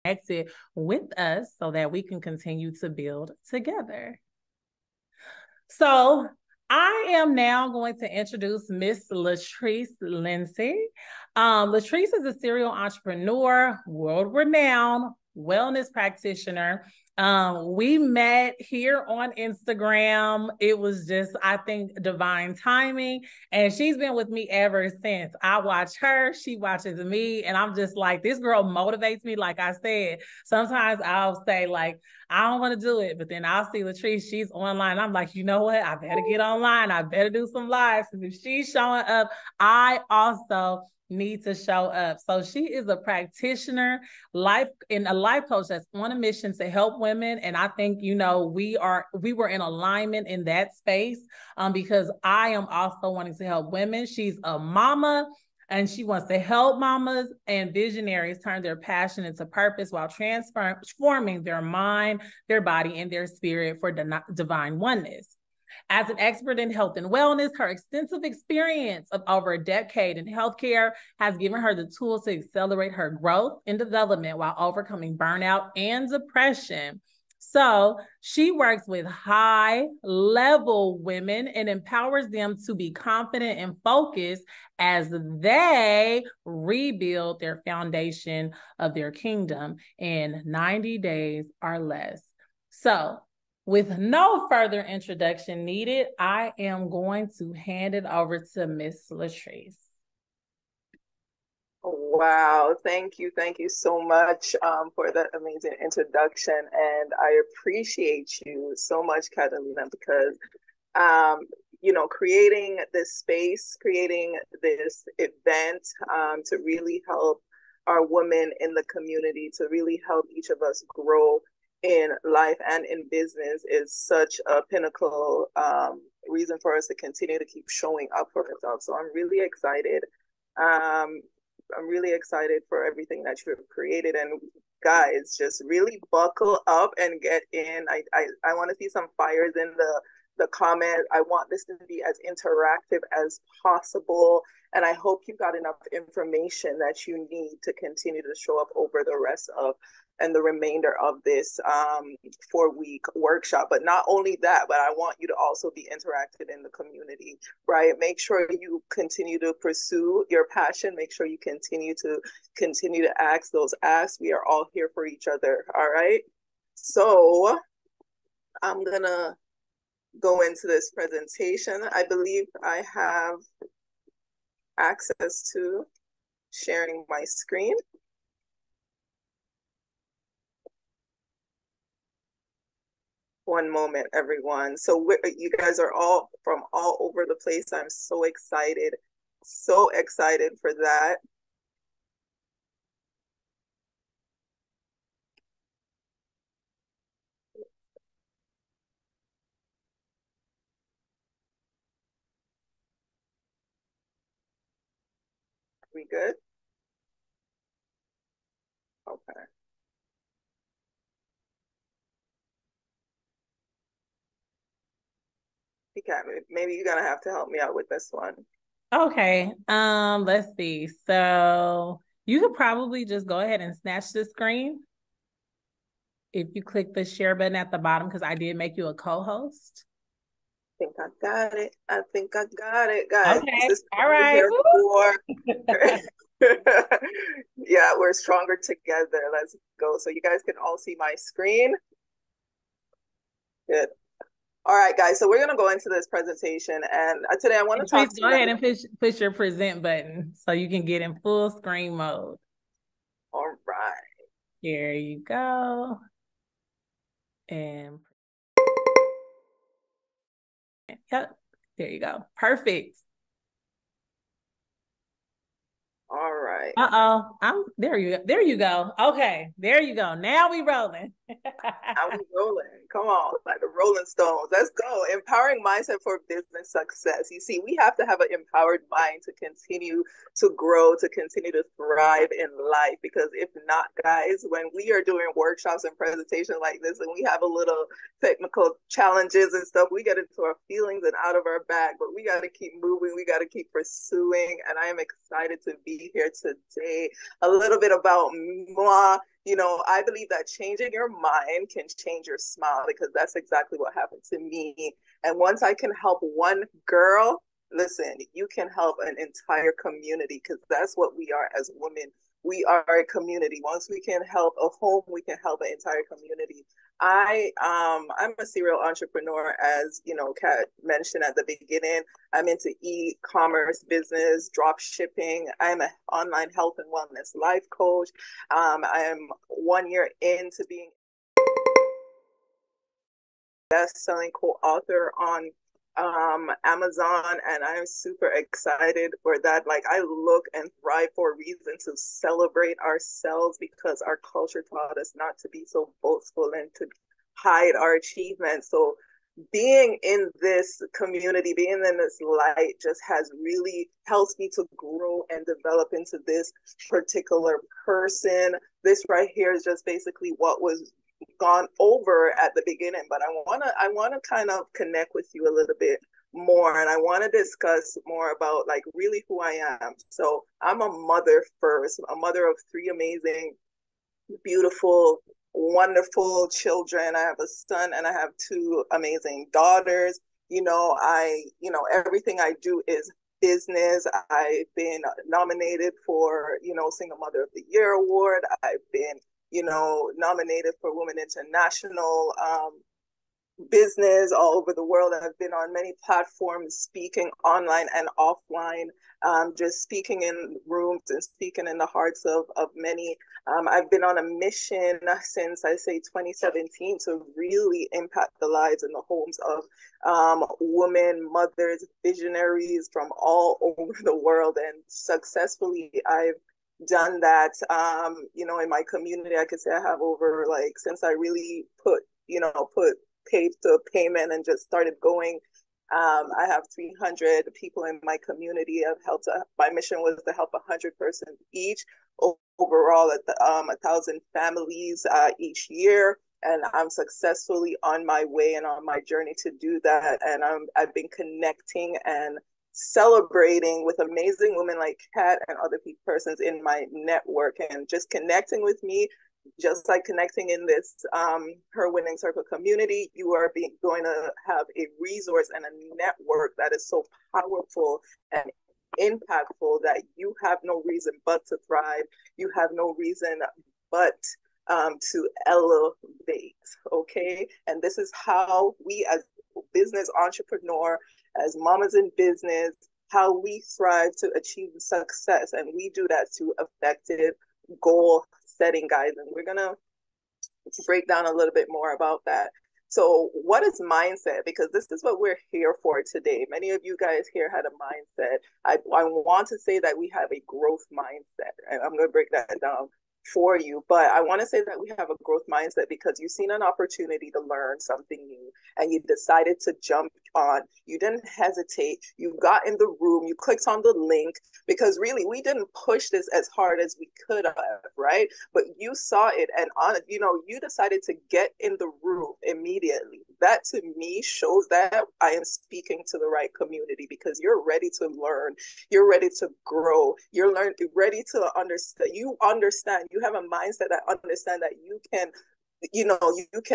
connected with us so that we can continue to build together. So I am now going to introduce Miss Latrice Lindsay. Latrice is a serial entrepreneur, world-renowned wellness practitioner. We met here on Instagram. It was just, I think, divine timing. And she's been with me ever since. I watch her, she watches me, and I'm just like, this girl motivates me. Like I said, sometimes I'll say, like, I don't want to do it, but then I'll see Latrice, she's online. I'm like, you know what? I better get online. I better do some lives. If she's showing up, I also need to show up. So she is a practitioner, a life coach that's on a mission to help women. And I think, we were in alignment in that space because I am also wanting to help women. She's a mama, and she wants to help mamas and visionaries turn their passion into purpose while transforming their mind, their body, and their spirit for divine oneness. As an expert in health and wellness, her extensive experience of over a decade in healthcare has given her the tools to accelerate her growth and development while overcoming burnout and depression. So she works with high level women and empowers them to be confident and focused as they rebuild their foundation of their kingdom in 90 days or less. So with no further introduction needed, I am going to hand it over to Miss Latrice. Wow, thank you. Thank you so much for that amazing introduction. And I appreciate you so much, Catalina, because, creating this space, creating this event to really help our women in the community, to really help each of us grow in life and in business is such a pinnacle reason for us to continue to keep showing up for ourselves. So I'm really excited. I'm really excited for everything that you've created. And guys, just really buckle up and get in. I want to see some fires in the comments. I want this to be as interactive as possible. And I hope you got enough information that you need to continue to show up over the rest of and the remainder of this 4-week workshop. But not only that, but I want you to also be interactive in the community, right? Make sure you continue to pursue your passion. Make sure you continue to ask those asks. We are all here for each other, all right? So I'm gonna go into this presentation. I believe I have access to sharing my screen. One moment, everyone. So you guys are all from all over the place. I'm so excited for that. We good? Okay. Okay, maybe you're gonna have to help me out with this one. Okay. Let's see. So you could probably just go ahead and snatch the screen if you click the share button at the bottom, because I did make you a co-host. I think I got it. I think I got it, guys. Okay. This is all right. Yeah, we're stronger together. Let's go. So you guys can all see my screen. Good. All right, guys. So we're gonna go into this presentation, and today I want to talk to you. Go ahead and push your present button so you can get in full screen mode. All right. Here you go. And yep, there you go. Perfect. All right. I'm there. You go. Okay, there you go. Now we rolling. Now we rolling. Come on, like the Rolling Stones. Let's go. Empowering mindset for business success. You see, we have to have an empowered mind to continue to grow, to continue to thrive in life. Because if not, guys, when we are doing workshops and presentations like this, and we have a little technical challenges and stuff, we get into our feelings and out of our bag. But we got to keep moving. We got to keep pursuing. And I am excited to be here today. A little bit about moi. You know, I believe that changing your mind can change your smile, because that's exactly what happened to me. And once I can help one girl, listen, you can help an entire community, because that's what we are as women. We are a community. Once we can help a home, we can help an entire community. I'm a serial entrepreneur, as you know, Kat mentioned at the beginning. I'm into e-commerce business, drop shipping. I'm an online health and wellness life coach. I am 1 year into being best-selling co-author on Amazon, and I'm super excited for that. Like, I look and thrive for a reason to celebrate ourselves, because our culture taught us not to be so boastful and to hide our achievements. So being in this community, being in this light, just has really helped me to grow and develop into this particular person. This right here is just basically what was gone over at the beginning, but I wanna kind of connect with you a little bit more, and I want to discuss more about like really who I am. So I'm a mother first, a mother of three amazing, beautiful, wonderful children. I have a son and I have two amazing daughters. Everything I do is business. I've been nominated for, Single Mother of the Year award. I've been, nominated for Women International business all over the world. I've been on many platforms speaking online and offline, just speaking in rooms and speaking in the hearts of many. I've been on a mission since, I say, 2017 to really impact the lives and the homes of women, mothers, visionaries from all over the world. And successfully, I've done that. In my community, I could say I have over, like, since I really put paid to payment and just started going. I have 300 people in my community. I've helped. My mission was to help 100 persons each. Overall, at 1,000 families each year, and I'm successfully on my way and on my journey to do that. And I've been connecting and celebrating with amazing women like Kat and other persons in my network, and just connecting with me, just like connecting in this Her Winning Circle community. You are going to have a resource and a network that is so powerful and impactful that you have no reason but to thrive. You have no reason but to elevate. Okay, and this is how we, as business entrepreneur, as mamas in business, how we thrive to achieve success. And we do that through effective goal setting, guys. And we're gonna break down a little bit more about that. So what is mindset? Because this is what we're here for today. Many of you guys here had a mindset. I want to say that we have a growth mindset, and I'm going to break that down for you. But I want to say that we have a growth mindset because you've seen an opportunity to learn something new and you decided to jump on. You didn't hesitate. You got in the room, you clicked on the link, because really we didn't push this as hard as we could have, right? But you saw it, and you decided to get in the room immediately. That to me shows that I am speaking to the right community, because you're ready to learn, you're ready to grow, ready to understand. You understand, you have a mindset that understand that you can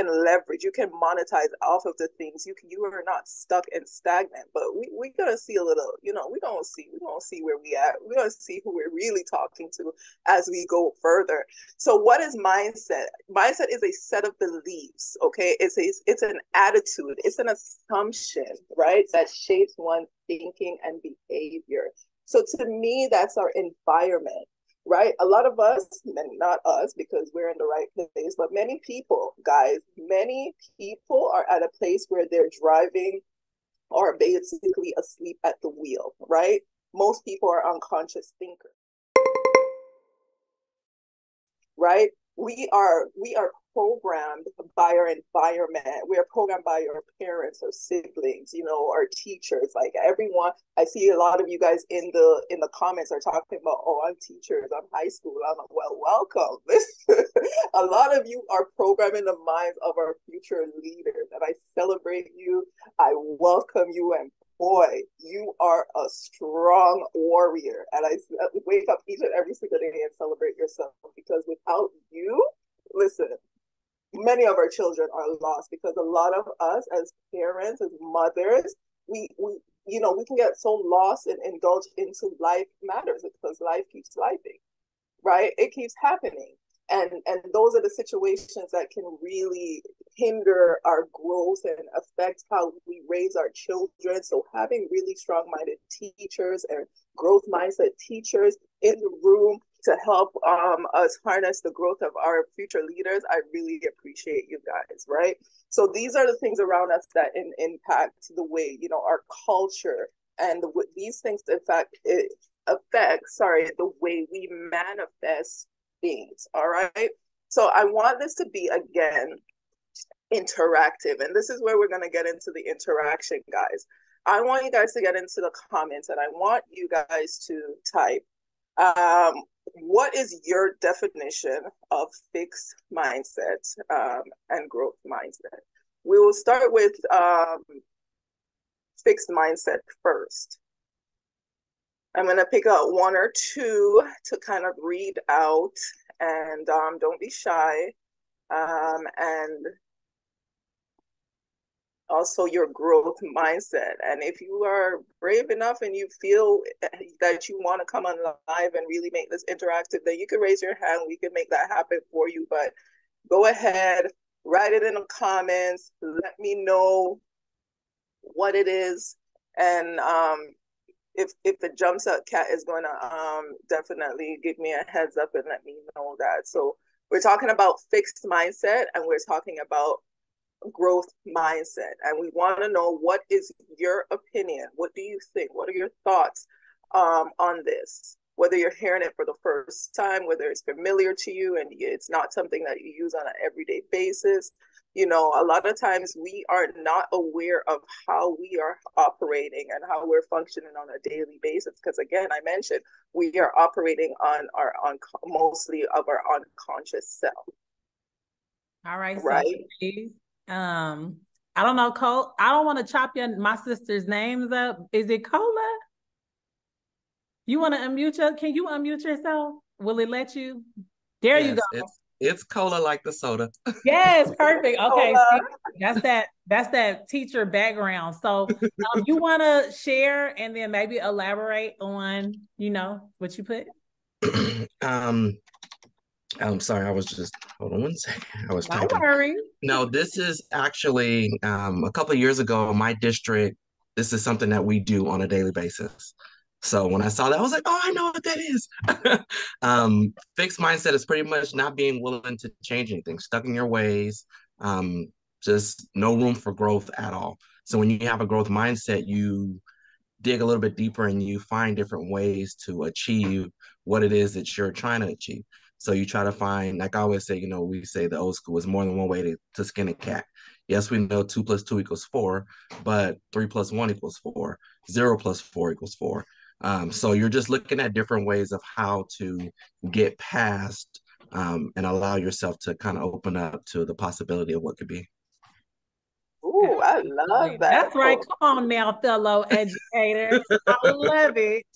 leverage, you can monetize off of the things. You are not stuck and stagnant. But we're gonna see a little, we're gonna see where we at. We're gonna see who we're really talking to as we go further. So what is mindset? Mindset is a set of beliefs, okay? It's an attitude, it's an assumption, right? That shapes one's thinking and behavior. So to me, that's our environment. Right? A lot of us, not us because we're in the right place, but many people, guys, many people are at a place where they're driving or basically asleep at the wheel, right? Most people are unconscious thinkers, right? We are programmed by our environment. We are programmed by our parents or siblings, you know, our teachers. Like everyone, I see a lot of you guys in the comments are talking about, oh, I'm teachers, I'm high school. I'm like, well, welcome. A lot of you are programming the minds of our future leaders, and I celebrate you. I welcome you, and boy, you are a strong warrior. And I wake up each and every single day and celebrate yourself, because without you, listen, many of our children are lost, because a lot of us as parents, as mothers, we you know, we can get so lost and indulge into life matters, because life keeps lifing, right? It keeps happening. And those are the situations that can really hinder our growth and affect how we raise our children. So having really strong-minded teachers and growth mindset teachers in the room to help us harness the growth of our future leaders, I really appreciate you guys, right? So these are the things around us that impact the way, you know, our culture, and these things, in fact, it affects, the way we manifest things. All right. So I want this to be, again, interactive. And this is where we're going to get into the interaction, guys. I want you guys to get into the comments, and I want you guys to type, what is your definition of fixed mindset and growth mindset? We will start with fixed mindset first. I'm going to pick out one or two to kind of read out, and don't be shy. And also your growth mindset. And if you are brave enough and you feel that you want to come on live and really make this interactive, then you can raise your hand. We can make that happen for you. But go ahead, write it in the comments. Let me know what it is. And if the jumps up cat is going to definitely give me a heads up and let me know that. So we're talking about fixed mindset, and we're talking about growth mindset. And we want to know, what is your opinion? What do you think? What are your thoughts on this? Whether you're hearing it for the first time, whether it's familiar to you and it's not something that you use on an everyday basis. You know, a lot of times we are not aware of how we are operating and how we're functioning on a daily basis. Because again, I mentioned we are operating on our mostly of our unconscious self. All right. Right. So I don't know, Cole. I don't want to chop my sister's names up. Is it Cola? You want to unmute can you unmute yourself? Will it let you? There you go. It's Cola, like the soda. Yes, perfect. Okay, see, that's that teacher background. So you want to share and then maybe elaborate on, you know, what you put? I'm sorry, I was just, hold on one second. I was Don't typing. worry. No, this is actually a couple of years ago in my district. This is something that we do on a daily basis. So when I saw that, I was like, oh, I know what that is. Fixed mindset is pretty much not being willing to change anything, stuck in your ways, just no room for growth at all. So when you have a growth mindset, you dig a little bit deeper and you find different ways to achieve what it is that you're trying to achieve. So you try to find, like I always say, you know, we say the old school is more than one way to skin a cat. Yes, we know 2 + 2 = 4, but 3 + 1 = 4. 0 + 4 = 4. So you're just looking at different ways of how to get past and allow yourself to kind of open up to the possibility of what could be. Ooh, I love that. That's right. Come on now, fellow educators. I love it.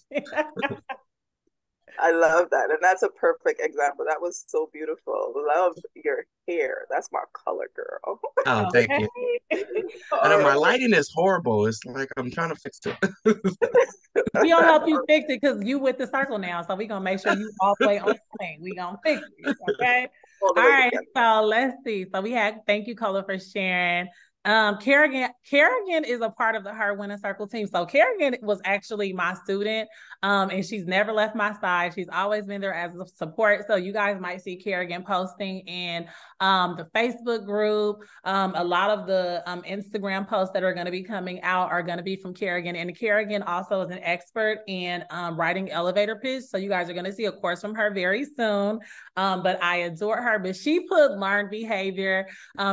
I love that. And that's a perfect example. That was so beautiful. Love your hair. That's my color, girl. Oh, thank you. I know my lighting is horrible. It's like I'm trying to fix it. We don't help you fix it because you with the circle now. So we're going to make sure you all play on point. We're going to fix it. Okay. All right. So let's see. So thank you, Cola, for sharing. Kerrigan is a part of the Her Winning Circle team. So Kerrigan was actually my student, and she's never left my side. She's always been there as a support. So you guys might see Kerrigan posting in the Facebook group. A lot of the Instagram posts that are going to be coming out are going to be from Kerrigan. And Kerrigan also is an expert in writing elevator pitch. So you guys are going to see a course from her very soon. But I adore her. But she put learned behavior.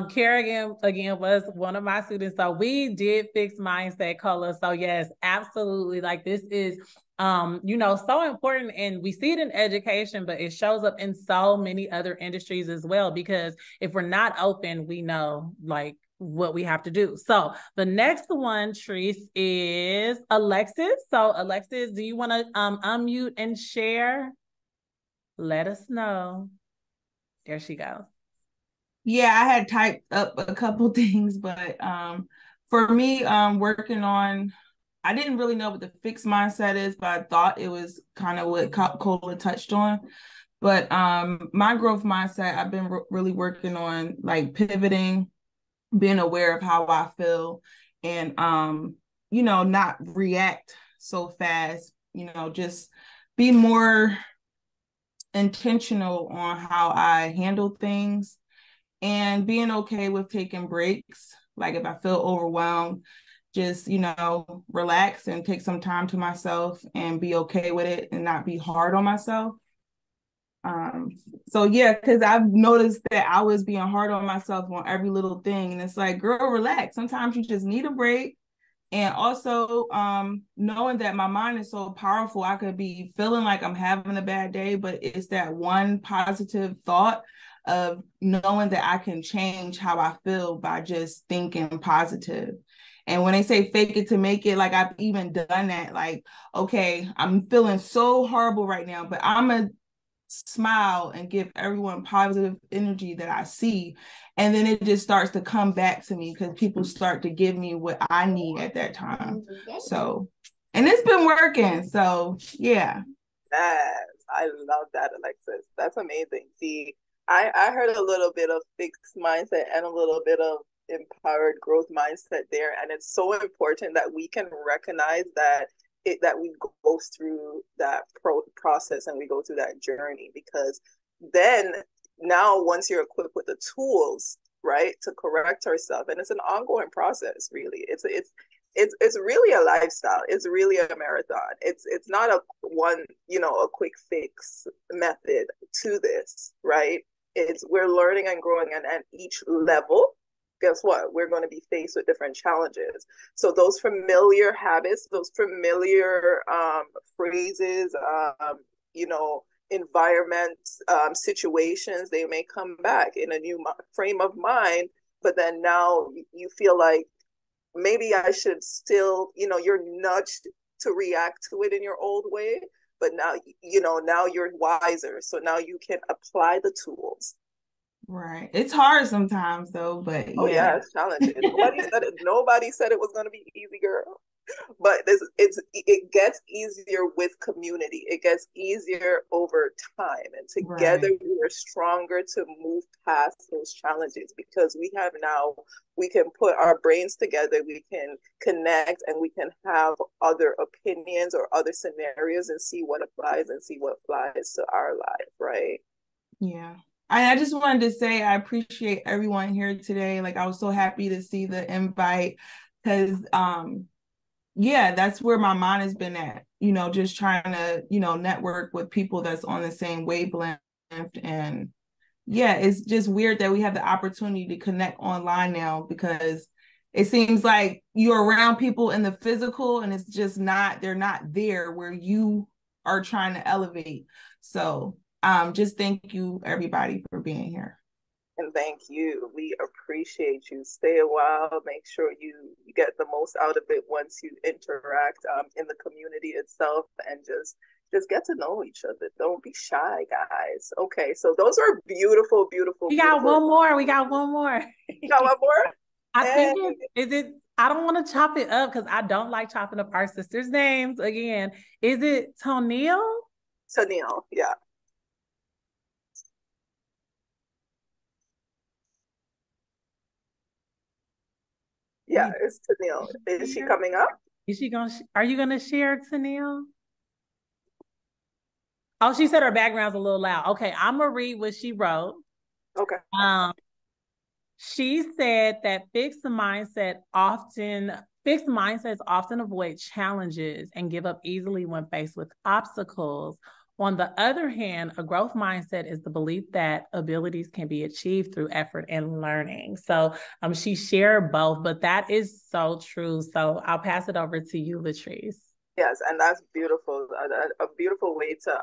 Kerrigan, again, was one of my students. So we did fixed mindset color. So yes, absolutely. Like this is so important, and we see it in education, but it shows up in so many other industries as well, because if we're not open, we know like what we have to do. So the next one, Treese, is Alexis. So Alexis, do you want to unmute and share? Let us know. There she goes. Yeah, I had typed up a couple things, but for me, working on, I didn't really know what the fixed mindset is, but I thought it was kind of what Cola touched on. But my growth mindset, I've been really working on like pivoting, being aware of how I feel, and not react so fast, just be more intentional on how I handle things, and being okay with taking breaks. Like if I feel overwhelmed, just, relax and take some time to myself and be okay with it and not be hard on myself. So yeah, because I've noticed that I was being hard on myself on every little thing. And it's like, girl, relax. Sometimes you just need a break. And also knowing that my mind is so powerful, I could be feeling like I'm having a bad day, but it's that one positive thought of knowing that I can change how I feel by just thinking positive. And when they say fake it to make it, like I've even done that. Like, okay, I'm feeling so horrible right now, but I'm going to smile and give everyone positive energy that I see. And then it just starts to come back to me because people start to give me what I need at that time. So, and it's been working. So, yeah. Yes, I love that, Alexis. That's amazing. See, I heard a little bit of fixed mindset and a little bit of empowered growth mindset there. And it's so important that we can recognize that we go through that process and we go through that journey, because then now once you're equipped with the tools, right, to correct ourselves, and it's an ongoing process, really. It's really a lifestyle. It's really a marathon. It's not a quick fix method to this, right? We're learning and growing, and at each level, guess what? We're going to be faced with different challenges. So those familiar habits, those familiar phrases, environments, situations, they may come back in a new frame of mind, but then now you feel like maybe I should still, you're nudged to react to it in your old way, but now, now you're wiser. So now you can apply the tools. Right. It's hard sometimes though, but yeah, it's challenging. Nobody said it was going to be easy, girl. But it gets easier with community. It gets easier over time, and together we're stronger to move past those challenges, because we can put our brains together, we can connect, and we can have other opinions or other scenarios and see what applies and see what applies to our life, right? Yeah. I just wanted to say I appreciate everyone here today. Like I was so happy to see the invite, because that's where my mind has been at, just trying to, network with people that's on the same wavelength. And it's just weird that we have the opportunity to connect online now, because it seems like you're around people in the physical and it's just they're not there where you are trying to elevate. So just thank you everybody for being here. And thank you. We appreciate you. Stay a while. Make sure you get the most out of it once you interact in the community itself, and just get to know each other. Don't be shy, guys. Okay, so those are beautiful, beautiful. We got one more. You got one more. I think I don't want to chop it up because I don't like chopping up our sisters' names again. Is it Tonil? Tonil, yeah. Yeah, it's Tennille. Is she coming up? Is she gonna? Are you gonna share, Tennille? Oh, she said her background's a little loud. Okay, I'm gonna read what she wrote. Okay. She said that fixed mindsets often avoid challenges and give up easily when faced with obstacles. On the other hand, a growth mindset is the belief that abilities can be achieved through effort and learning. So she shared both, but that is so true. So I'll pass it over to you, Latrice. Yes, and that's beautiful. A beautiful way to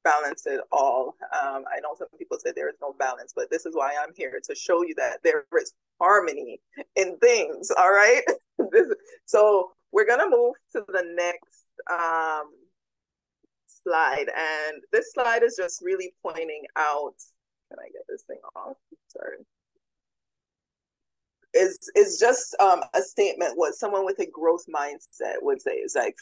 balance it all. I know some people say there is no balance, but this is why I'm here to show you that there is harmony in things. All right. So we're gonna move to the next slide, and this slide is just really pointing out. Can I get this thing off? Sorry. Is just a statement what someone with a growth mindset would say is like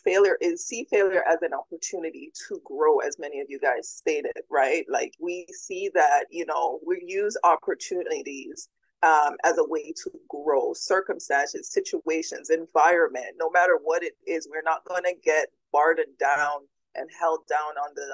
see failure as an opportunity to grow, as many of you guys stated, right? Like we see that, we use opportunities as a way to grow. Circumstances, situations, environment, no matter what it is, we're not going to get burdened down and held down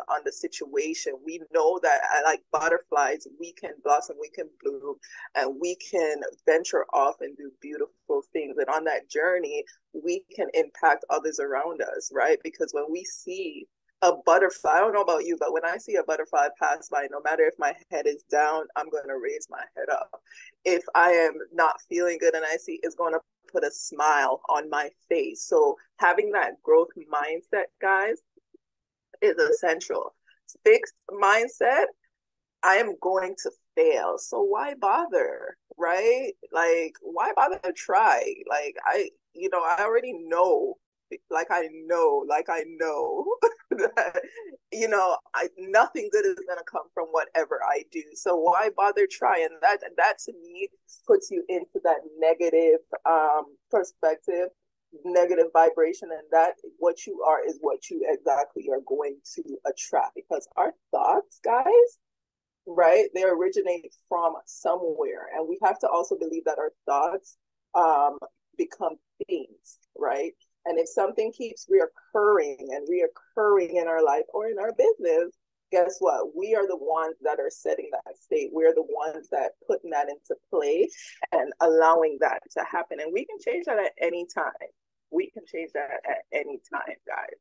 on the situation. We know that like butterflies, we can blossom, we can bloom, and we can venture off and do beautiful things. And on that journey, we can impact others around us, right? Because when we see a butterfly, I don't know about you, but when I see a butterfly pass by, no matter if my head is down, I'm going to raise my head up. If I am not feeling good and I see it's going to put a smile on my face. So having that growth mindset, guys, is essential. Fixed mindset, I am going to fail, so why bother, right? Like, why bother to try? Like, I already know, I know that, nothing good is going to come from whatever I do. So why bother trying? That to me puts you into that negative perspective, negative vibration, and that what you are is what you exactly are going to attract, because our thoughts, guys, right, they originate from somewhere, and we have to also believe that our thoughts become things, right? And if something keeps reoccurring in our life or in our business, guess what? We are the ones that are setting that state. We're the ones that putting that into play and allowing that to happen. And we can change that at any time. We can change that at any time, guys.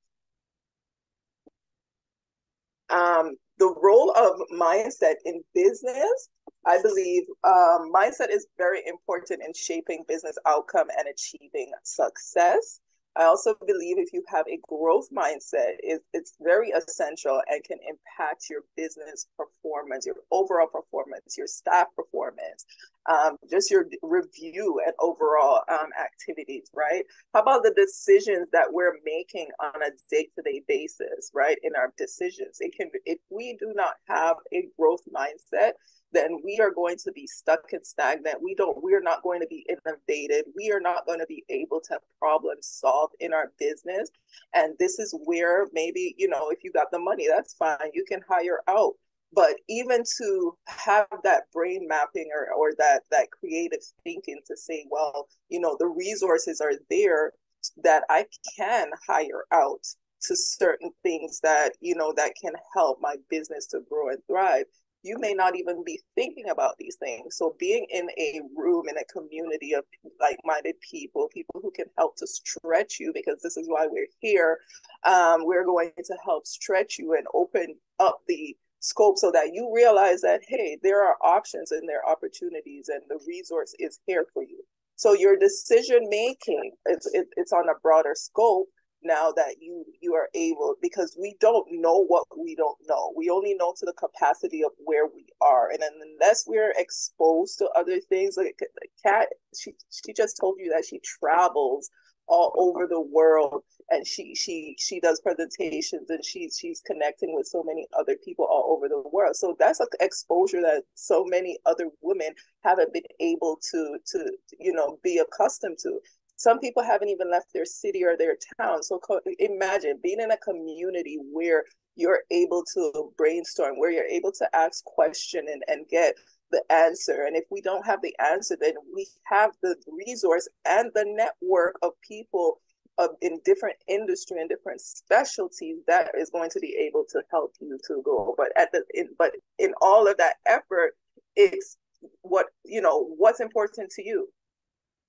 The role of mindset in business, I believe mindset is very important in shaping business outcome and achieving success. I also believe if you have a growth mindset, it's very essential and can impact your business performance, your overall performance, your staff performance, just your review and overall activities, right? How about the decisions that we're making on a day-to-day basis, right? In our decisions, if we do not have a growth mindset, then we are going to be stuck and stagnant. We're not going to be innovative. We are not going to be able to problem solve in our business. And this is where maybe, if you got the money, that's fine. You can hire out. But even to have that brain mapping or that creative thinking to say, well, the resources are there that I can hire out to certain things that, that can help my business to grow and thrive. You may not even be thinking about these things. So being in a room, in a community of like-minded people who can help to stretch you, because this is why we're here, we're going to help stretch you and open up the scope so that you realize that, hey, there are options and there are opportunities and the resource is here for you. So your decision making, it's on a broader scope now that you are able, because we don't know what we don't know. We only know to the capacity of where we are. And unless we're exposed to other things, like Kat, she just told you that she travels all over the world and she does presentations and she's connecting with so many other people all over the world. So that's an exposure that so many other women haven't been able to be accustomed to. Some people haven't even left their city or their town. So imagine being in a community where you're able to brainstorm, where you're able to ask questions and get the answer. And if we don't have the answer, then we have the resource and the network of people in different industry and different specialties that is going to be able to help you to grow. But in all of that effort, it's what's important to you.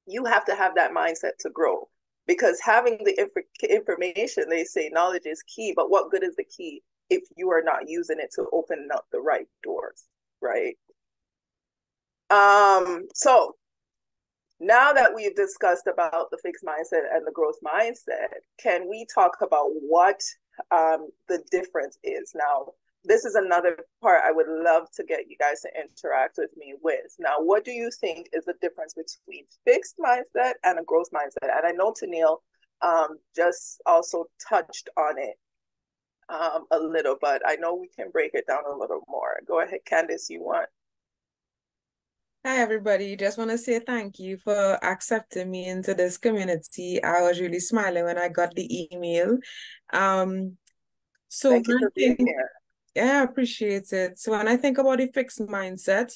You have to have that mindset to grow, because having the information, they say knowledge is key, but what good is the key if you are not using it to open up the right doors, right? So now that we've discussed about the fixed mindset and the growth mindset, can we talk about what the difference is? Now, this is another part I would love to get you guys to interact with me with. Now, what do you think is the difference between fixed mindset and a growth mindset? And I know Tennille just also touched on it a little, but I know we can break it down a little more. Go ahead, Candice, you want? Hi, everybody. Just want to say thank you for accepting me into this community. I was really smiling when I got the email. So thank you for being here. Yeah, I appreciate it. So when I think about the fixed mindset,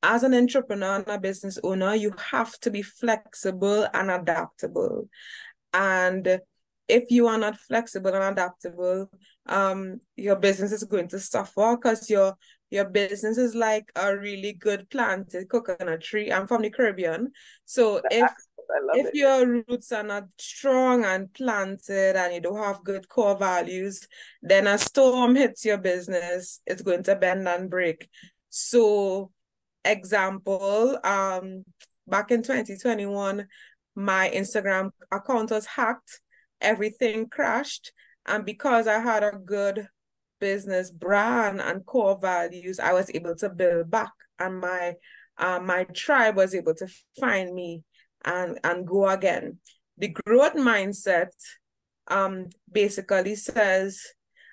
as an entrepreneur and a business owner, you have to be flexible and adaptable. And if you are not flexible and adaptable, your business is going to suffer, because your business is like a really good planted coconut tree. I'm from the Caribbean. So if your roots are not strong and planted and you don't have good core values, then a storm hits your business, it's going to bend and break. So example, back in 2021, my Instagram account was hacked, everything crashed. And because I had a good business brand and core values, I was able to build back, and my tribe was able to find me and go again. The growth mindset basically says,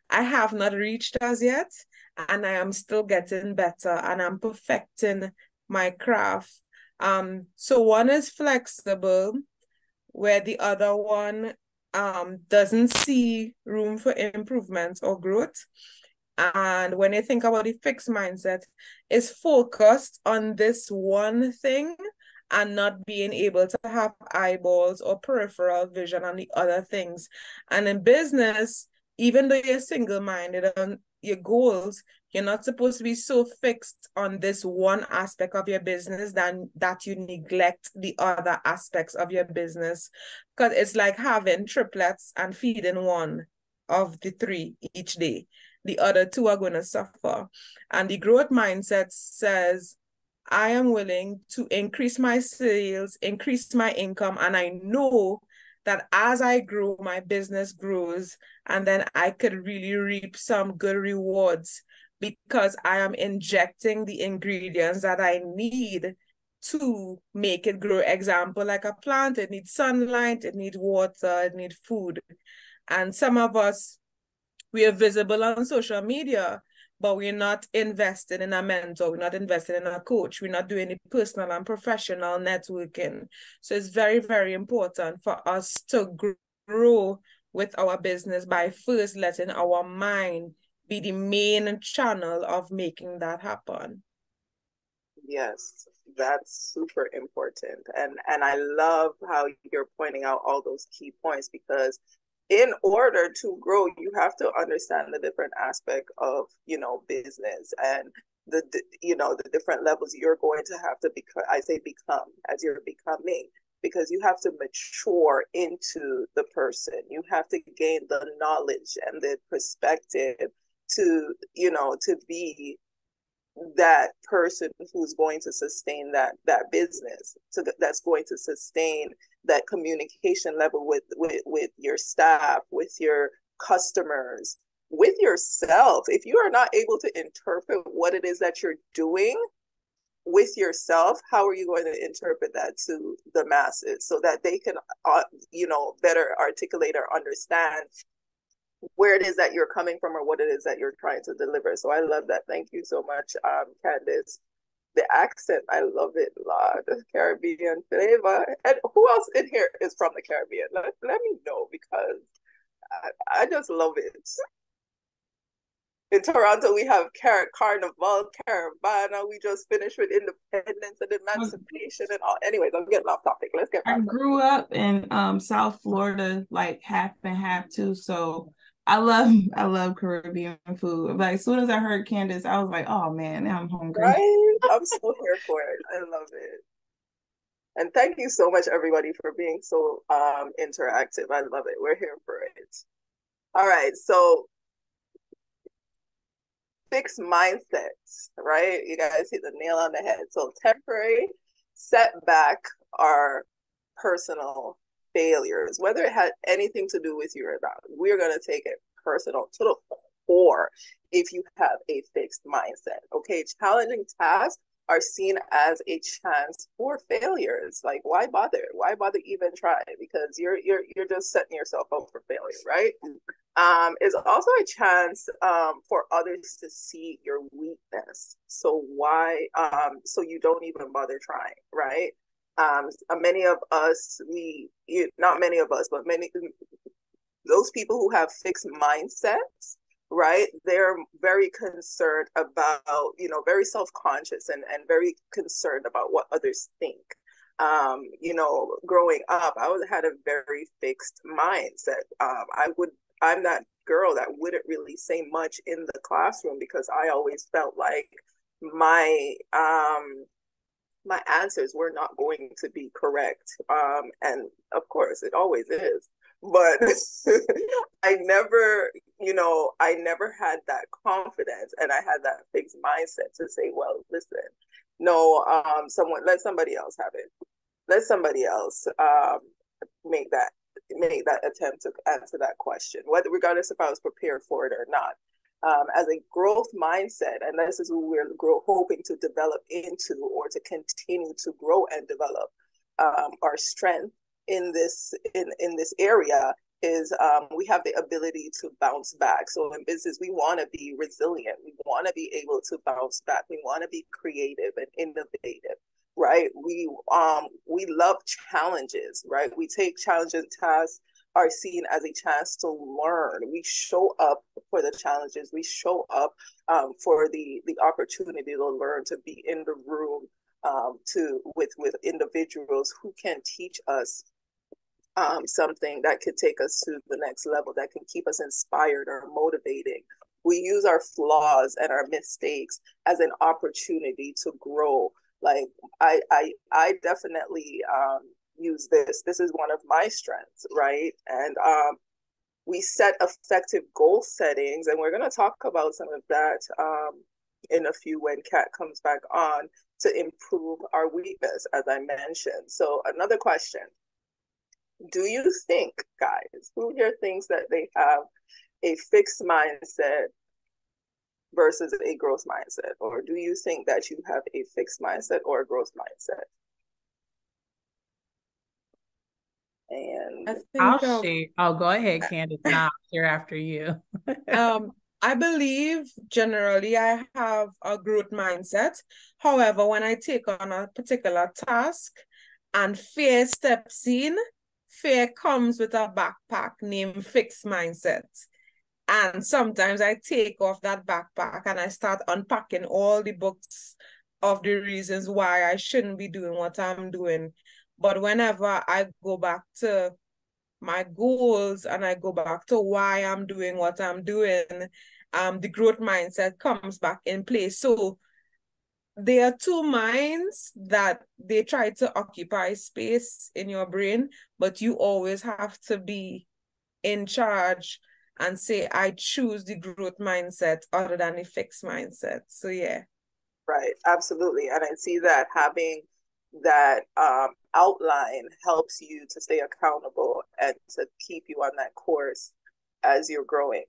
I have not reached as yet, and I am still getting better, and I'm perfecting my craft. So one is flexible, where the other one doesn't see room for improvement or growth. And when you think about the fixed mindset, it's focused on this one thing and not being able to have eyeballs or peripheral vision on the other things. And in business, even though you're single-minded on your goals, you're not supposed to be so fixed on this one aspect of your business that you neglect the other aspects of your business. Because it's like having triplets and feeding one of the three each day. The other two are going to suffer. And the growth mindset says, I am willing to increase my sales, increase my income, and I know that as I grow, my business grows, and then I could really reap some good rewards because I am injecting the ingredients that I need to make it grow. Example, like a plant, it needs sunlight, it needs water, it needs food. And some of us, we are visible on social media, but we're not invested in a mentor, we're not invested in a coach, we're not doing the personal and professional networking. So it's very, very important for us to grow with our business by first letting our mind be the main channel of making that happen. Yes, that's super important. And I love how you're pointing out all those key points, because in order to grow, you have to understand the different aspect of, business, and the different levels you're going to have to become, as you're becoming, because you have to mature into the person. You have to gain the knowledge and the perspective to be that person who's going to sustain that business. So that's going to sustain that communication level with your staff, with your customers, with yourself. If you are not able to interpret what it is that you're doing with yourself, how are you going to interpret that to the masses so that they can better articulate or understand where it is that you're coming from or what it is that you're trying to deliver? So I love that. Thank you so much, Candice. The accent, I love it, Lord. Caribbean flavor. And who else in here is from the Caribbean? Let me know, because I just love it. In Toronto, we have Carnival, Caravana. We just finished with independence and emancipation and all. Anyways, I'm getting off topic. Let's get back. I grew up in South Florida, like half and half too. So I love Caribbean food. Like as soon as I heard Candace, I was like, oh man, now I'm hungry. Right? I'm so here for it. I love it. And thank you so much, everybody, for being so interactive. I love it. We're here for it. All right. So fixed mindsets, right? You guys hit the nail on the head. So temporary setback are personal failures, whether it had anything to do with you or not. We're going to take it personal to the core if you have a fixed mindset. Okay, challenging tasks are seen as a chance for failures. Like, why bother? Why bother even try? Because you're just setting yourself up for failure, right? It's also a chance for others to see your weakness. So why? So you don't even bother trying, right? Many of us, not many of us, but many those people who have fixed mindsets, right? They're very concerned about, very self-conscious and very concerned about what others think. Growing up, I had a very fixed mindset. I'm that girl that wouldn't really say much in the classroom because I always felt like my answers were not going to be correct. And of course, it always is. But I never had that confidence, and I had that fixed mindset to say, well, listen, no, let somebody else have it. Let somebody else make that attempt to answer that question, regardless if I was prepared for it or not. As a growth mindset, and this is what we're hoping to develop into, or to continue to grow and develop our strength in this area, is we have the ability to bounce back. So in business, we want to be resilient. We want to be able to bounce back. We want to be creative and innovative, right? We love challenges, right? We take challenging tasks are seen as a chance to learn. We show up for the challenges. We show up for the opportunity to learn, to be in the room with individuals who can teach us something that could take us to the next level, that can keep us inspired or motivating. We use our flaws and our mistakes as an opportunity to grow. Like I definitely use this. This is one of my strengths, right? And we set effective goal settings, and we're going to talk about some of that in a few when Kat comes back on, to improve our weakness, as I mentioned. So another question. Do you think, guys, who here thinks that they have a fixed mindset versus a growth mindset? Or do you think that you have a fixed mindset or a growth mindset? And I'll share. Oh, go ahead, Candace, and I'll share after you. I believe generally I have a growth mindset. However, when I take on a particular task and fear steps in, fear comes with a backpack named fixed mindset. And sometimes I take off that backpack and I start unpacking all the books of the reasons why I shouldn't be doing what I'm doing. But whenever I go back to my goals and I go back to why I'm doing what I'm doing, the growth mindset comes back in place. So there are two minds that they try to occupy space in your brain, but you always have to be in charge and say, I choose the growth mindset other than the fixed mindset. So yeah. Right, absolutely. And I see that having that outline helps you to stay accountable and to keep you on that course as you're growing.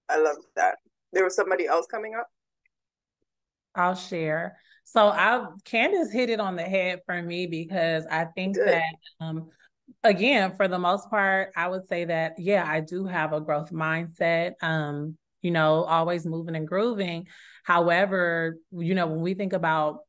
I love that. There was somebody else coming up? I'll share. So Candace hit it on the head for me, because I think that again, for the most part, I would say that, yeah, I do have a growth mindset, always moving and grooving. However, when we think about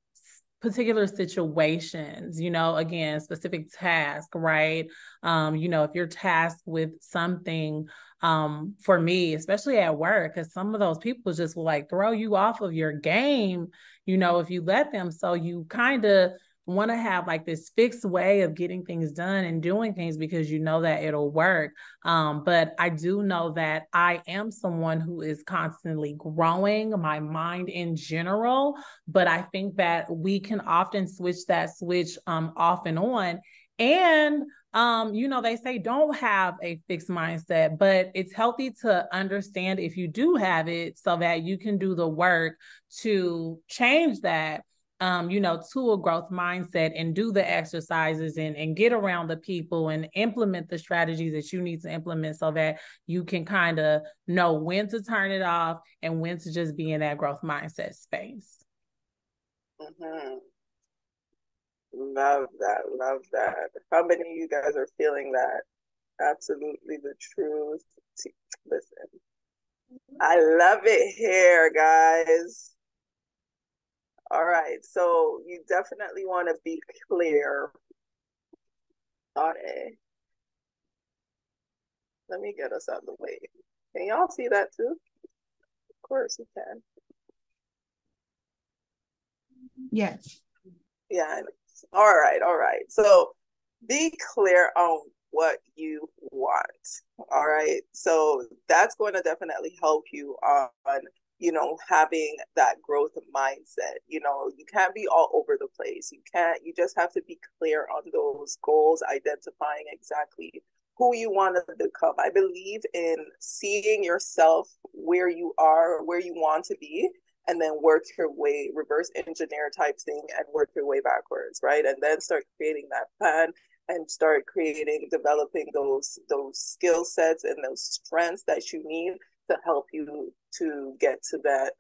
particular situations, again, specific task, right? If you're tasked with something, for me, especially at work, because some of those people just will like throw you off of your game, if you let them. So you kind of want to have like this fixed way of getting things done and doing things because you know that it'll work. But I do know that I am someone who is constantly growing my mind in general. But I think that we can often switch that switch off and on. And they say don't have a fixed mindset, but it's healthy to understand if you do have it so that you can do the work to change that, to a growth mindset and do the exercises and get around the people and implement the strategies that you need to implement so that you can kind of know when to turn it off and when to just be in that growth mindset space. Mm-hmm. Love that. Love that. How many of you guys are feeling that? Absolutely the truth. Listen, I love it here, guys. All right. So you definitely want to be clear on it. Let me get us out of the way. Can y'all see that too? Of course you can. Yes. Yeah. All right. All right. So be clear on what you want. All right. So that's going to definitely help you on, having that growth mindset. You can't be all over the place. You just have to be clear on those goals, identifying exactly who you want to become. I believe in seeing yourself where you are, where you want to be, and then work your way, reverse engineer type thing, and work your way backwards, right? And then start creating that plan and start developing those skill sets and those strengths that you need to help you to get to that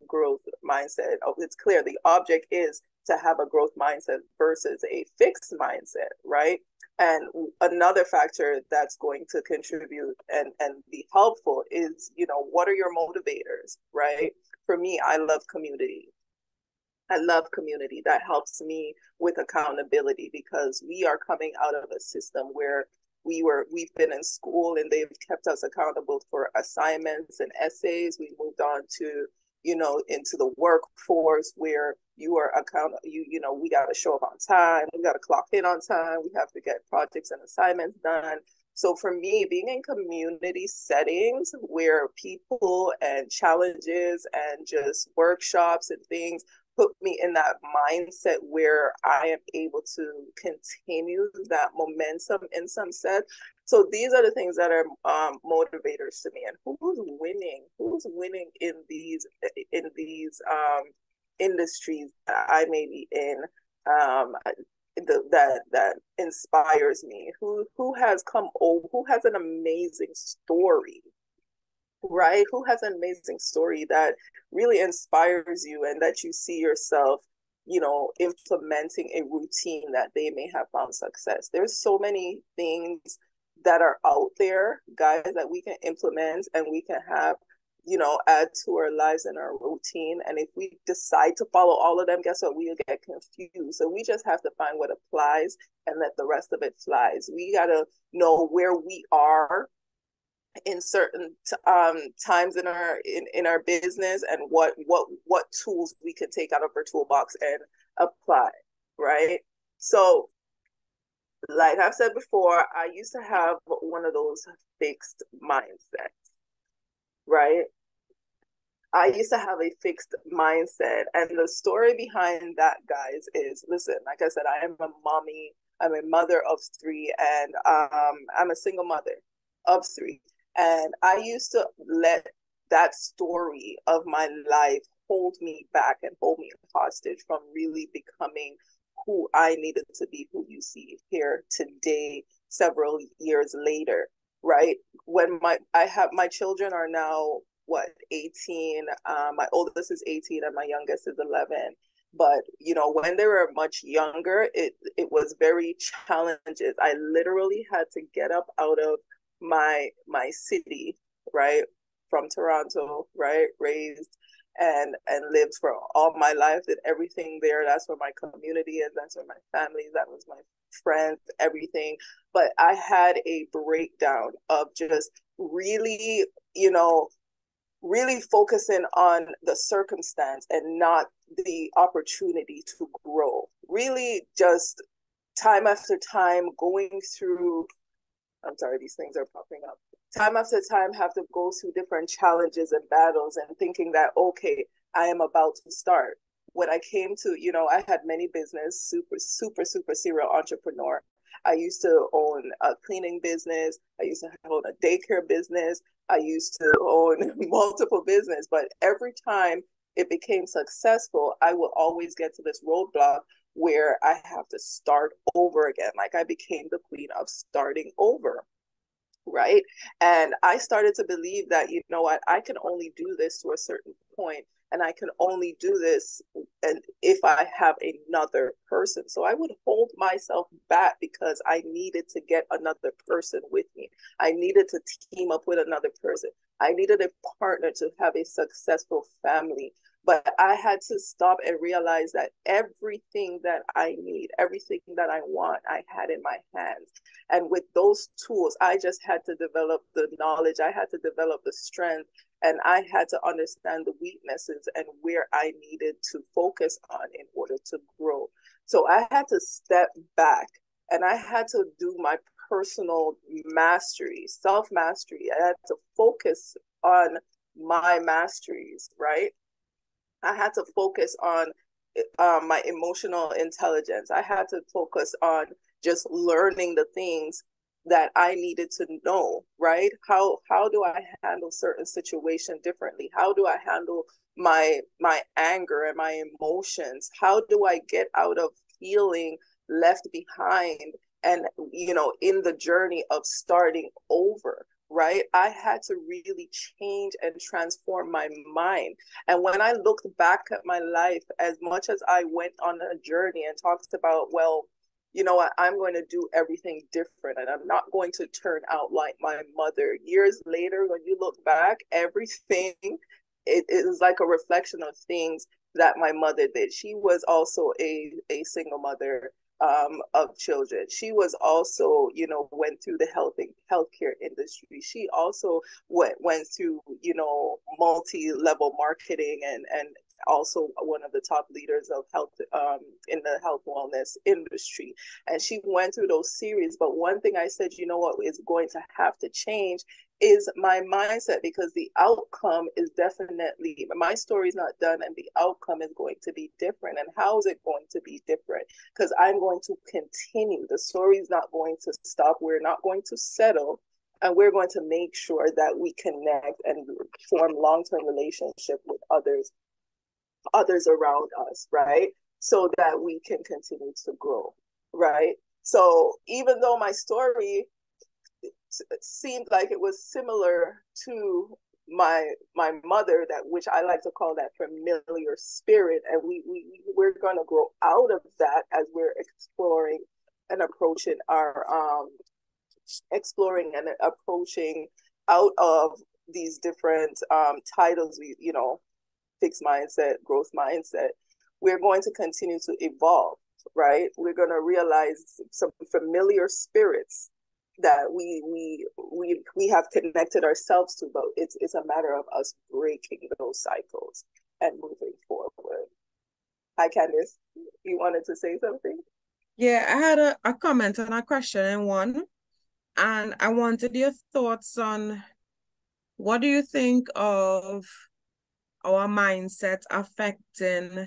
growth mindset. Oh, it's clear the object is to have a growth mindset versus a fixed mindset, right? And another factor that's going to contribute and be helpful is, what are your motivators, right? For me, I love community. I love community. That helps me with accountability because we are coming out of a system where we've been in school and they've kept us accountable for assignments and essays. We moved on to, into the workforce where you are accountable. We got to show up on time. We got to clock in on time. We have to get projects and assignments done. So for me, being in community settings where people and challenges and just workshops and things put me in that mindset where I am able to continue that momentum in some sense. So these are the things that are motivators to me. And who's winning? Who's winning in these industries that I may be in? That inspires me. Who has come over? Who has an amazing story? Right? Who has an amazing story that really inspires you and that you see yourself, implementing a routine that they may have found success. There's so many things that are out there, guys, that we can implement and we can have, add to our lives and our routine. And if we decide to follow all of them, guess what? We'll get confused. So we just have to find what applies and let the rest of it flies. We got to know where we are in certain times in our business and what tools we can take out of our toolbox and apply, right? So like I've said before, I used to have one of those fixed mindsets, right? I used to have a fixed mindset, and the story behind that, guys, is, listen, like I said, I am a mommy, I'm a mother of three, and I'm a single mother of three. And I used to let that story of my life hold me back and hold me hostage from really becoming who I needed to be, who you see here today, several years later, right? When my children are now, 18? My oldest is 18 and my youngest is 11. But when they were much younger, it was very challenges. I literally had to get up out of my city, right, from Toronto, right, raised, and lived for all my life, did everything there. That's where my community is, that's where my family is, that was my friends, everything. But I had a breakdown of just really, really focusing on the circumstance and not the opportunity to grow. Really just time after time going through, I'm sorry, these things are popping up. Time after time have to go through different challenges and battles and thinking that, okay, I am about to start. When I came to, I had many business, super serial entrepreneur. I used to own a cleaning business. I used to own a daycare business. I used to own multiple business, but every time it became successful, I will always get to this roadblock where I have to start over again. Like I became the queen of starting over, right? And I started to believe that, you know what, I can only do this to a certain point, and I can only do this and if I have another person. So I would hold myself back because I needed to get another person with me. I needed to team up with another person. I needed a partner to have a successful family. But I had to stop and realize that everything that I need, everything that I want, I had in my hands. And with those tools, I just had to develop the knowledge. I had to develop the strength. And I had to understand the weaknesses and where I needed to focus on in order to grow. So I had to step back and I had to do my personal mastery, self-mastery. I had to focus on my masteries, right? I had to focus on my emotional intelligence. I had to focus on just learning the things that I needed to know, right? How do I handle certain situation differently? How do I handle my anger and my emotions? How do I get out of feeling left behind and in the journey of starting over, right? I had to really change and transform my mind. And when I looked back at my life, as much as I went on a journey and talked about, well, you know what, I'm going to do everything different and I'm not going to turn out like my mother. Years later, when you look back, everything, it is like a reflection of things that my mother did. She was also a single mother of children. She was also, went through the healthcare industry. She also went through, multi-level marketing and also one of the top leaders of health in the health wellness industry. And she went through those series. But one thing I said, you know what is going to have to change is my mindset, because the outcome is definitely, my story is not done and the outcome is going to be different. And how is it going to be different? Because I'm going to continue. The story is not going to stop. We're not going to settle. And we're going to make sure that we connect and form long-term relationship with others around us, right? So that we can continue to grow, right? So even though my story seemed like it was similar to my mother, that which I like to call that familiar spirit, and we're going to grow out of that as we're exploring and approaching out of these different titles, fixed mindset, growth mindset. We're going to continue to evolve, right? We're going to realize some familiar spirits that we have connected ourselves to, but it's a matter of us breaking those cycles and moving forward. Hi, Candice, you wanted to say something? Yeah, I had a comment and a question in one, and I wanted your thoughts on what do you think of our mindset affecting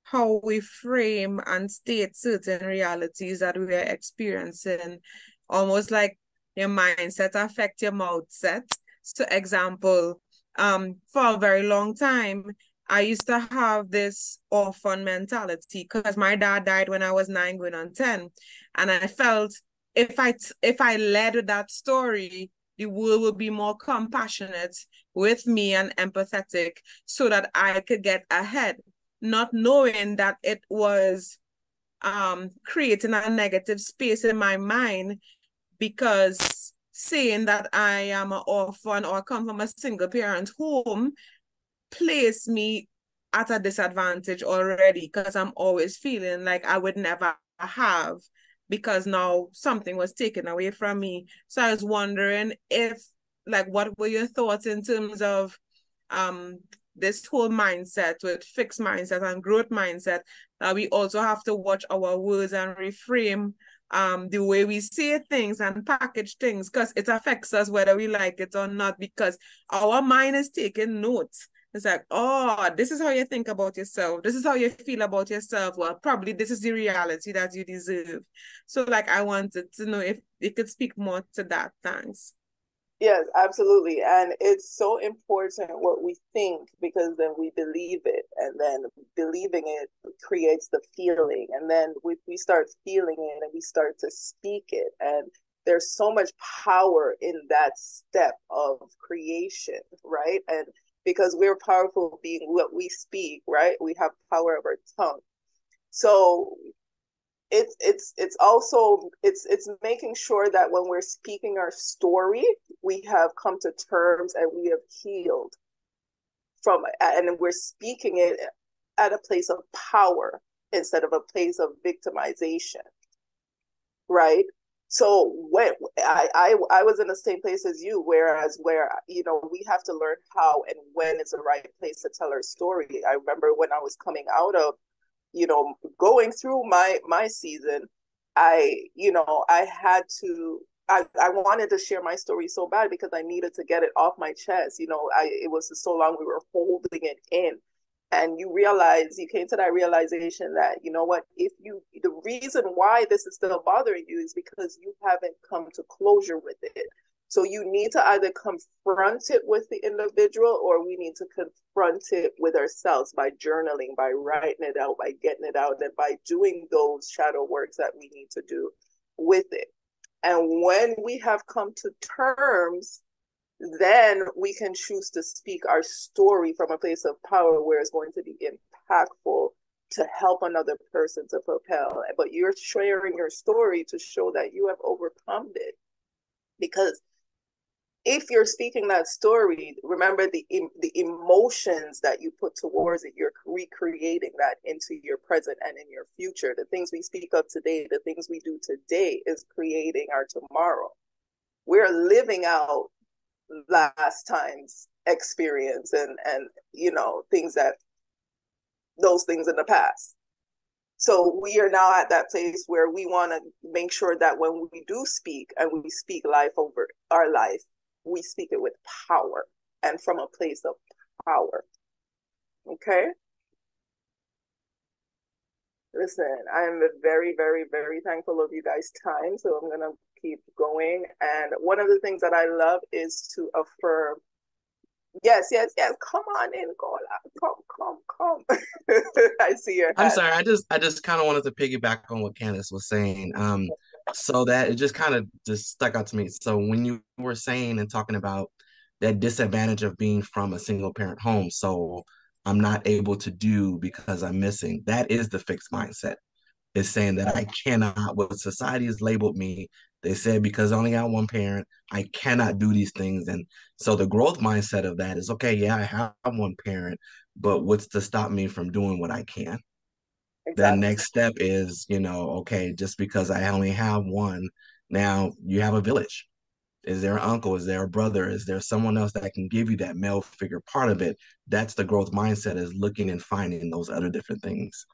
how we frame and state certain realities that we are experiencing, almost like your mindset affect your mouth set. So example, for a very long time, I used to have this orphan mentality because my dad died when I was 9 going on 10. And I felt if I led with that story, the world would be more compassionate with me and empathetic so that I could get ahead, not knowing that it was creating a negative space in my mind, because saying that I am an orphan or come from a single parent home place me at a disadvantage already because I'm always feeling like I would never have because now something was taken away from me. So I was wondering if, like, what were your thoughts in terms of this whole mindset with fixed mindset and growth mindset? We also have to watch our words and reframe the way we say things and package things because it affects us whether we like it or not, because our mind is taking notes. It's like, oh, this is how you think about yourself. This is how you feel about yourself. Well, probably this is the reality that you deserve. So, like, I wanted to know if you could speak more to that. Thanks. Yes, absolutely. And it's so important what we think because then we believe it. And then believing it creates the feeling. And then we start feeling it and we start to speak it. And there's so much power in that step of creation, right? And because we're powerful being what we speak, right? We have power of our tongue. So it's also it's making sure that when we're speaking our story, we have come to terms and we have healed from it, and we're speaking it at a place of power instead of a place of victimization, right? So when I was in the same place as you, where we have to learn how and when is the right place to tell our story. I remember when I was coming out of going through my season, I had to, I wanted to share my story so bad because I needed to get it off my chest. It was so long we were holding it in. And you came to that realization that, you know what, the reason why this is still bothering you is because you haven't come to closure with it. So you need to either confront it with the individual, or we need to confront it with ourselves by journaling, by writing it out, by getting it out, and by doing those shadow works that we need to do with it. And when we have come to terms, then we can choose to speak our story from a place of power where it's going to be impactful to help another person to propel. But you're sharing your story to show that you have overcome it. Because if you're speaking that story, remember the emotions that you put towards it, you're recreating that into your present and in your future. The things we speak of today, the things we do today is creating our tomorrow. We're living out last time's experience and those things in the past. So we are now at that place where we want to make sure that when we do speak and we speak life over our life, we speak it with power and from a place of power. Okay? Listen, I'm very, very, very thankful of you guys' time. So I'm going to keep going. And one of the things that I love is to affirm. Yes. Come on in, Gola. Come. I see your hand. I'm sorry. I just kind of wanted to piggyback on what Candace was saying. So that it just kind of just stuck out to me. So when you were saying and talking about that disadvantage of being from a single parent home, so I'm not able to do because I'm missing. That is the fixed mindset. It's saying that I cannot, what society has labeled me. They said because I only got one parent, I cannot do these things. And so the growth mindset of that is, okay, yeah, I have one parent, but what's to stop me from doing what I can? Exactly. The next step is, okay, just because I only have one, now you have a village. Is there an uncle? Is there a brother? Is there someone else that can give you that male figure part of it? That's the growth mindset, is looking and finding those other different things.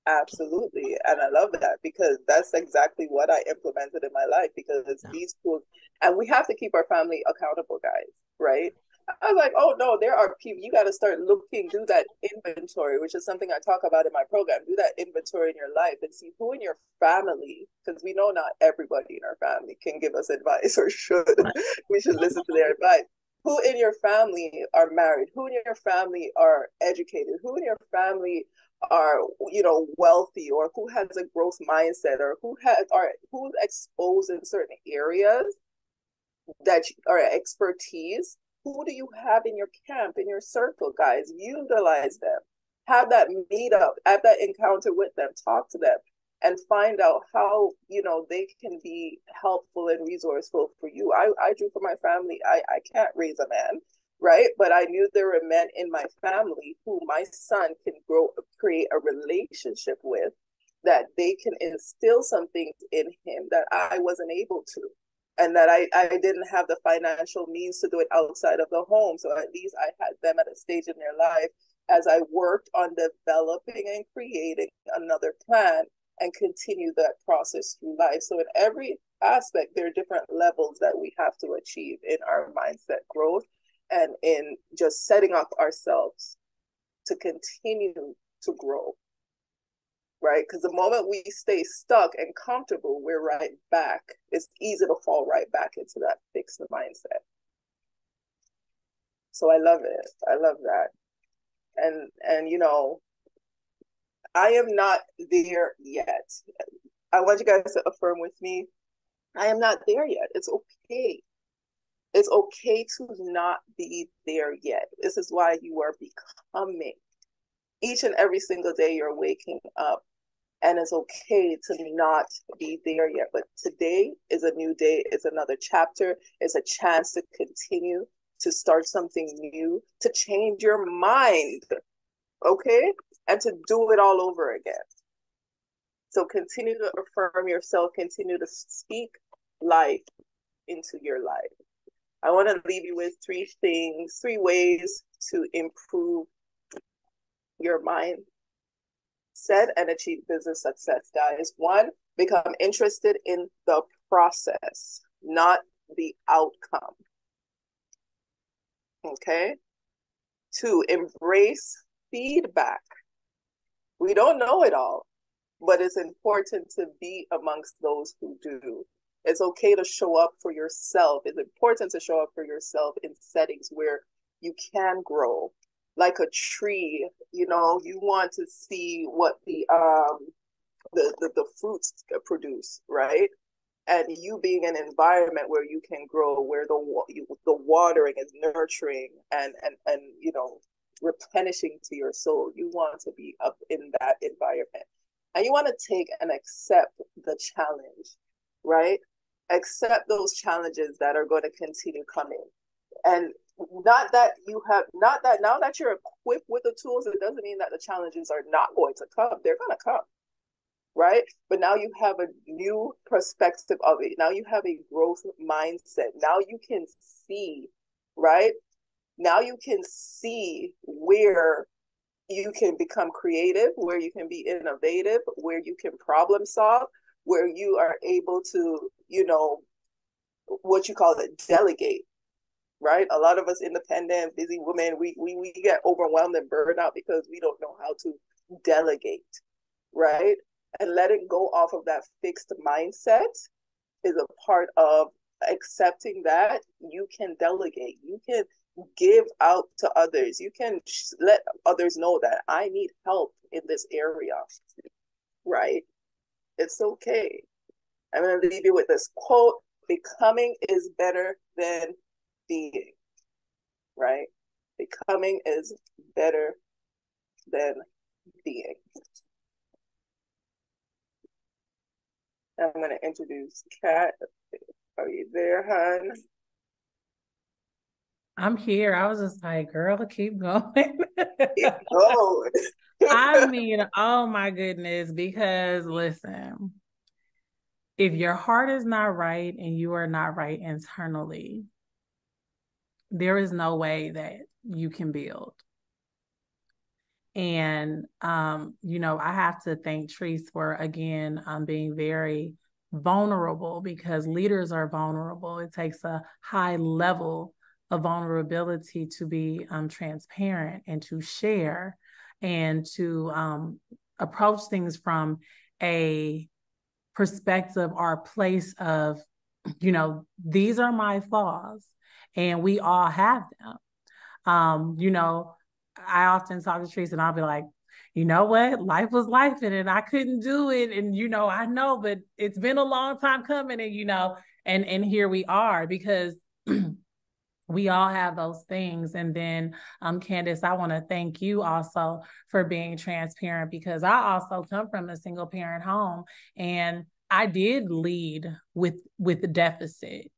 Absolutely. And I love that because that's exactly what I implemented in my life, because it's these tools. And we have to keep our family accountable, guys, right? I was like, oh no, there are people, you got to start looking, do that inventory, which is something I talk about in my program. Do that inventory in your life and see who in your family, because we know not everybody in our family can give us advice or should. We should listen to their advice. Who in your family are married? Who in your family are educated? Who in your family are wealthy, or who has a growth mindset, or who's exposed in certain areas that are expertise? Who do you have in your camp, in your circle, guys? Utilize them. Have that meetup, have that encounter with them, talk to them, and find out how they can be helpful and resourceful for you. I drew for my family. I can't raise a man. right? But I knew there were men in my family who my son can create a relationship with, that they can instill some things in him that I wasn't able to. And that I didn't have the financial means to do it outside of the home. So at least I had them at a stage in their life as I worked on developing and creating another plan and continue that process through life. So in every aspect, there are different levels that we have to achieve in our mindset growth and in just setting up ourselves to continue to grow, right? Because the moment we stay stuck and comfortable, we're right back. It's easy to fall right back into that fixed mindset. So I love it. I love that. And you know, I am not there yet. I want you guys to affirm with me. I am not there yet. It's okay. It's okay to not be there yet. This is why you are becoming. Each and every single day you're waking up, and it's okay to not be there yet. But today is a new day. It's another chapter. It's a chance to continue, to start something new, to change your mind, okay? And to do it all over again. So continue to affirm yourself, continue to speak life into your life. I want to leave you with 3 things, 3 ways to improve your mind set and achieve business success, guys. 1, become interested in the process, not the outcome. Okay? 2, embrace feedback. We don't know it all, but it's important to be amongst those who do. It's okay to show up for yourself. It's important to show up for yourself in settings where you can grow. Like a tree, you know, you want to see what the fruits produce, right? And you being an environment where you can grow, where the watering is nurturing and you know, replenishing to your soul. You want to be up in that environment, and you want to take and accept the challenge, right? Accept those challenges that are going to continue coming, and not that now that you're equipped with the tools, it doesn't mean that the challenges are not going to come. They're going to come, right? But now you have a new perspective of it. Now you have a growth mindset. Now you can see, right? Now you can see where you can become creative, where you can be innovative, where you can problem solve, where you are able to, you know, what you call it, delegate, right? A lot of us independent, busy women, we get overwhelmed and burned out because we don't know how to delegate, right? And letting go off of that fixed mindset is a part of accepting that you can delegate. You can give out to others. You can let others know that I need help in this area, right? It's okay. I'm going to leave you with this quote: becoming is better than being, right? Becoming is better than being. I'm going to introduce Kat. Are you there, hon? I'm here. I was just like, girl, keep going. Keep going. I mean, oh my goodness, because listen, if your heart is not right and you are not right internally, there is no way that you can build. And, you know, I have to thank Treese for, again, being very vulnerable, because leaders are vulnerable. It takes a high level of vulnerability to be transparent and to share and to approach things from a perspective or a place of, you know, these are my flaws and we all have them. You know, I often talk to Treese and I'll be like, you know what? Life was life and I couldn't do it. And, you know, I know, but it's been a long time coming and, you know, and here we are, because we all have those things. And then, Candace, I want to thank you also for being transparent, because I also come from a single parent home and I did lead with the deficit,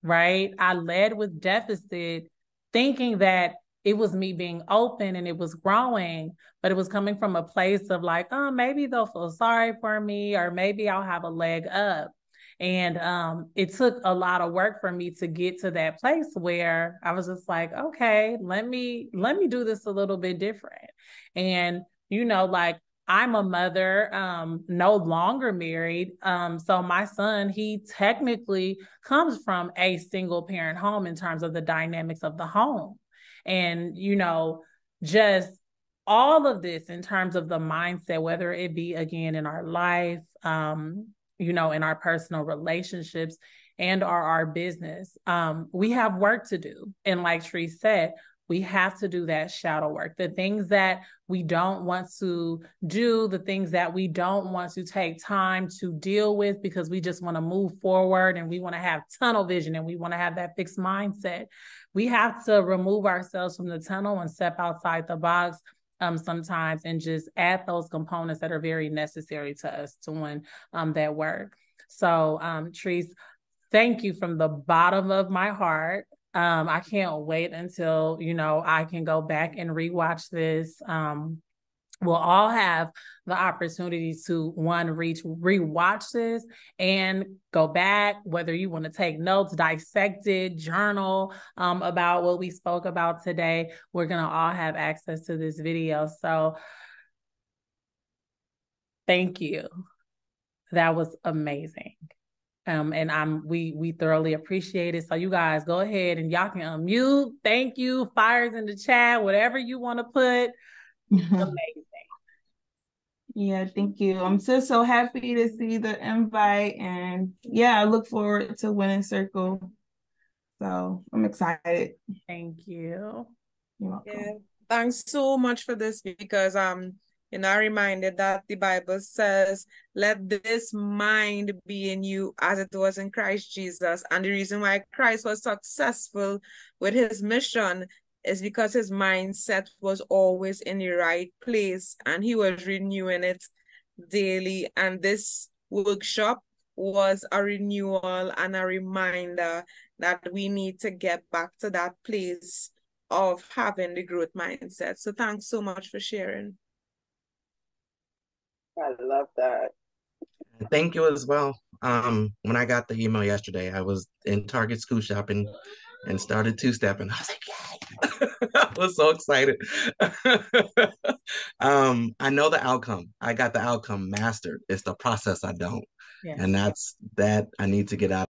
right? I led with deficit thinking that it was me being open and it was growing, but it was coming from a place of like, oh, maybe they'll feel sorry for me, or maybe I'll have a leg up. And it took a lot of work for me to get to that place where I was just like, okay, let me do this a little bit different. And, like, I'm a mother, no longer married. So my son, he technically comes from a single parent home in terms of the dynamics of the home. And, just all of this in terms of the mindset, whether it be, again, in our life, in our personal relationships and our business, we have work to do. And like Tree said, we have to do that shadow work, the things that we don't want to do, the things that we don't want to take time to deal with because we just want to move forward and we want to have tunnel vision and we want to have that fixed mindset. We have to remove ourselves from the tunnel and step outside the box sometimes and just add those components that are very necessary to us doing that work. So, Treese, thank you from the bottom of my heart. I can't wait until, I can go back and rewatch this. We'll all have the opportunity to rewatch this and go back, whether you want to take notes, dissect it, journal about what we spoke about today. We're going to all have access to this video. So thank you. That was amazing. And we thoroughly appreciate it. So you guys go ahead and y'all can unmute. Thank you. Fires in the chat, whatever you want to put. Amazing. Yeah, thank you. I'm so happy to see the invite, and I look forward to Winning Circle. So I'm excited. Thank you. You're welcome. Yeah, thanks so much for this, because I'm reminded that the Bible says, let this mind be in you as it was in Christ Jesus. And the reason why Christ was successful with his mission is because his mindset was always in the right place and he was renewing it daily. And this workshop was a renewal and a reminder that we need to get back to that place of having the growth mindset. So thanks so much for sharing. I love that. Thank you as well. When I got the email yesterday, I was in Target school shopping and started two-stepping. I was like, yay! I was so excited. I know the outcome. I got the outcome mastered. It's the process I don't. Yes. And that's that I need to get out.